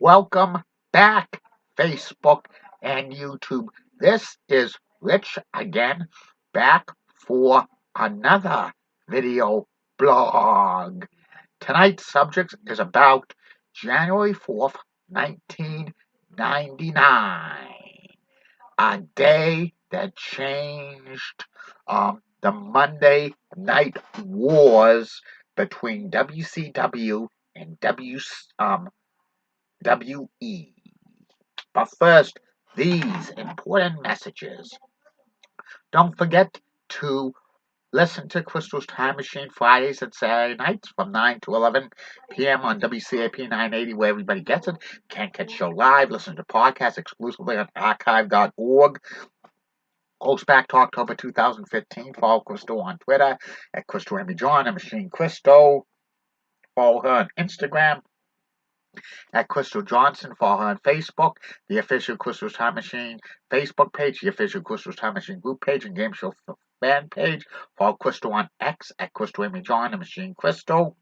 Welcome back, Facebook and YouTube. This is Rich again, back for another video blog. Tonight's subject is about January 4th, 1999, a day that changed the Monday Night Wars between WCW and WE. But first, these important messages. Don't forget to listen to Crystal's Time Machine Fridays and Saturday nights from 9 to 11 p.m. on WCAP 980, where everybody gets it. Can't catch show live. Listen to podcasts exclusively on archive.org. Goes back to October 2015. Follow Crystal on Twitter at Crystal Amy John and Machine Crystal. Follow her on Instagram at Crystal Johnson. Follow her on Facebook, the official Crystal's Time Machine Facebook page, the official Crystal's Time Machine group page, and Game Show fan page. Follow Crystal on X at Crystal Amy John and Machine Crystal.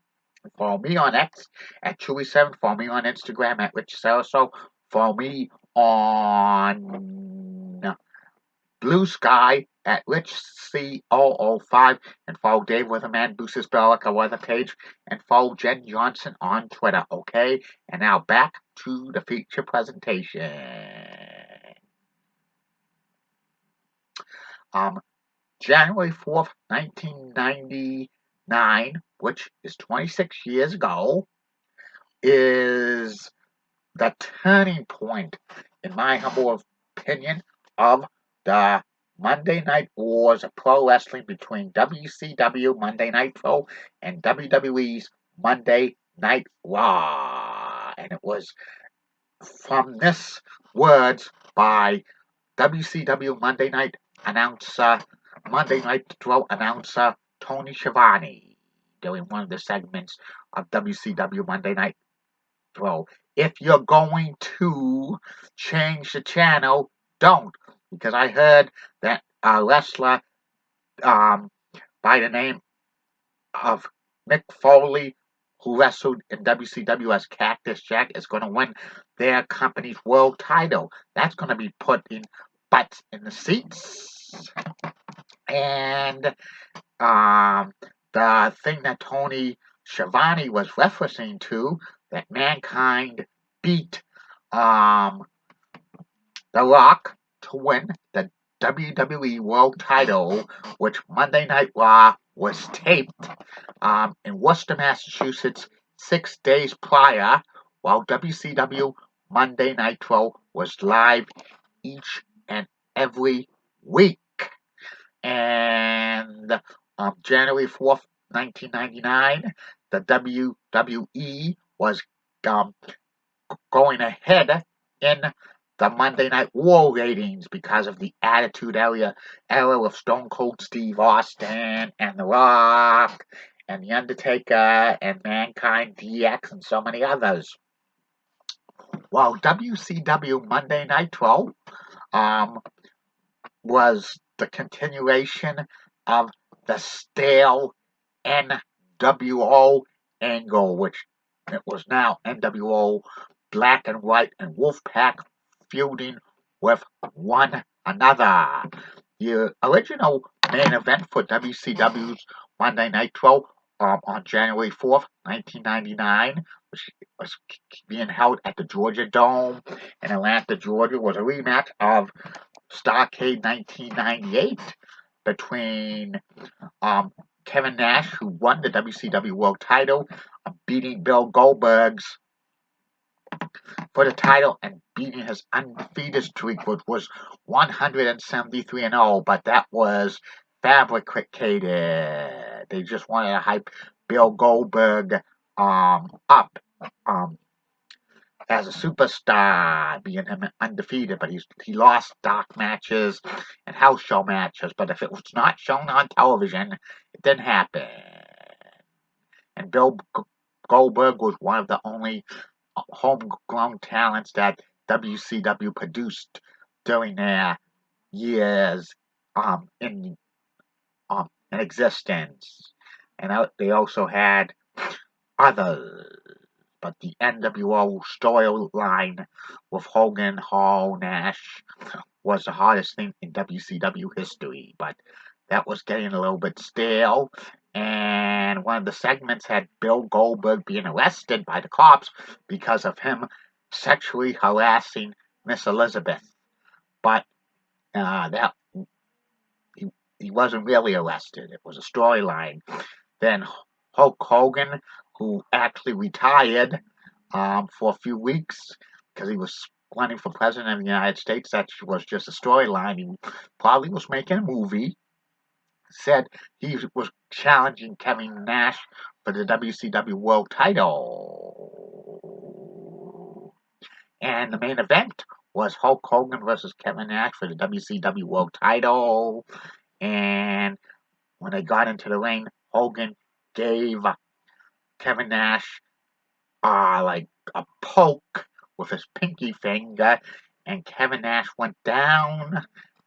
Follow me on X at Chewy7. Follow me on Instagram at Rich Saraso. Follow me on Blue Sky at RichC005, and follow Dave Weatherman, Boosters Bellica weather page, and follow Jen Johnson on Twitter, okay? And now back to the feature presentation. January 4th, 1999, which is 26 years ago, is the turning point, in my humble opinion, of the Monday Night Wars of pro wrestling between WCW Monday Nitro and WWE's Monday Night Raw. And it was from this words by WCW Monday Night Nitro announcer Tony Schiavone during one of the segments of WCW Monday Nitro. If you're going to change the channel, don't. Because I heard that a wrestler by the name of Mick Foley, who wrestled in WCW as Cactus Jack, is going to win their company's world title. That's going to be put in butts in the seats. And the thing that Tony Schiavone was referencing to, that Mankind beat The Rock to win the WWE World Title, which Monday Night Raw was taped in Worcester, Massachusetts 6 days prior, while WCW Monday Nitro was live each and every week. And January 4th, 1999, the WWE was going ahead in the Monday Night War ratings because of the Attitude Era of Stone Cold Steve Austin and The Rock and The Undertaker and Mankind DX and so many others. While WCW Monday Nitro was the continuation of the stale NWO angle, which it was now NWO Black and White and Wolfpack feuding with one another. The original main event for WCW's Monday Nitro on January 4th, 1999, which was being held at the Georgia Dome in Atlanta, Georgia, was a rematch of Starrcade 1998 between Kevin Nash, who won the WCW World Title, beating Bill Goldberg's for the title and beating his undefeated streak, which was 173-0, but that was fabricated. They just wanted to hype Bill Goldberg up as a superstar, being him undefeated, but he lost dark matches and house show matches, but if it was not shown on television, it didn't happen. And Bill Goldberg was one of the only homegrown talents that WCW produced during their years in existence. And they also had others. but the NWO storyline with Hogan, Hall, Nash was the hardest thing in WCW history, but that was getting a little bit stale. And one of the segments had Bill Goldberg being arrested by the cops because of him sexually harassing Miss Elizabeth. But that he wasn't really arrested. It was a storyline. Then Hulk Hogan, who actually retired for a few weeks because he was running for president of the United States. That was just a storyline. He probably was making a movie. Said he was challenging Kevin Nash for the WCW World Title. And the main event was Hulk Hogan versus Kevin Nash for the WCW World Title. And when they got into the ring, Hogan gave Kevin Nash like a poke with his pinky finger, and Kevin Nash went down,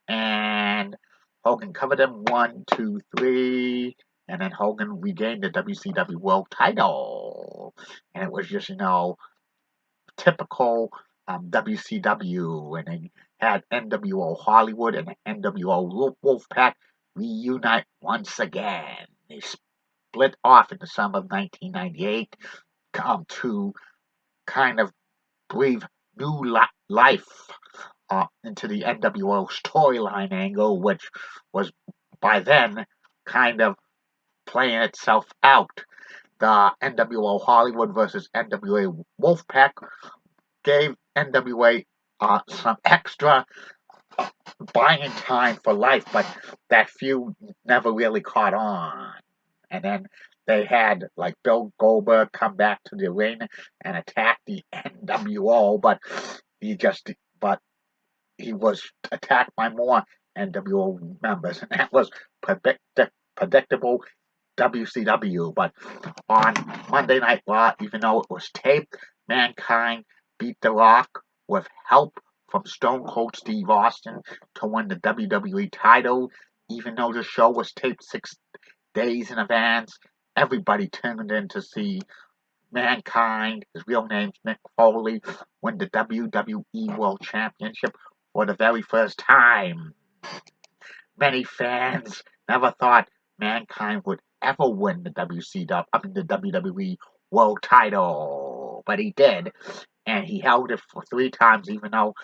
and Hogan covered him 1, 2, 3, and then Hogan regained the WCW World Title, and it was just typical WCW, and they had NWO Hollywood and NWO Wolfpack reunite once again. They split off in the summer of 1998 to kind of breathe new life into the NWO storyline angle, which was by then kind of playing itself out. The NWO Hollywood versus NWA Wolfpack gave NWA some extra buying time for life, but that feud never really caught on. And then they had like Bill Goldberg come back to the ring and attack the NWO, but he was attacked by more NWO members, and that was predictable WCW. But on Monday Night Raw, even though it was taped, Mankind beat The Rock with help from Stone Cold Steve Austin to win the WWE title. Even though the show was taped 6 days in advance, everybody tuned in to see Mankind, his real name's Mick Foley, win the WWE World Championship for the very first time. Many fans never thought Mankind would ever win the WWE World Title, but he did, and he held it for 3 times, even though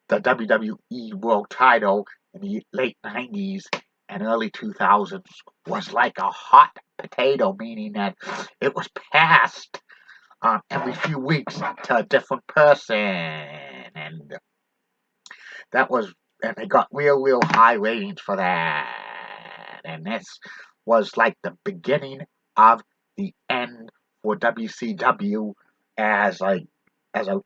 the WWE World Title in the late 90s and early 2000s was like a hot potato, meaning that it was passed every few weeks to a different person, and they got real high ratings for that, and this was like the beginning of the end for WCW as a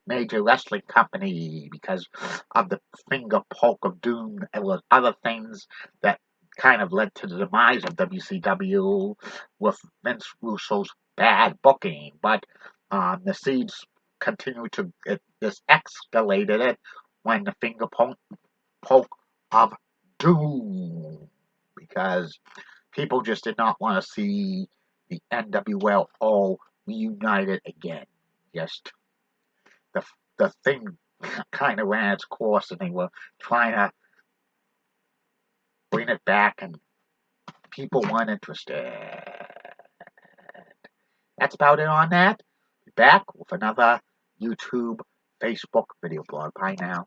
major wrestling company because of the finger poke of doom. There was other things that kind of led to the demise of WCW with Vince Russo's bad booking, but the seeds continued to this escalated it when the finger poke of doom because people just did not want to see the NWO all reunited again. Just the thing kind of ran its course, and they were trying to bring it back, and people weren't interested. That's about it on that. Back with another YouTube, Facebook video blog. Bye now.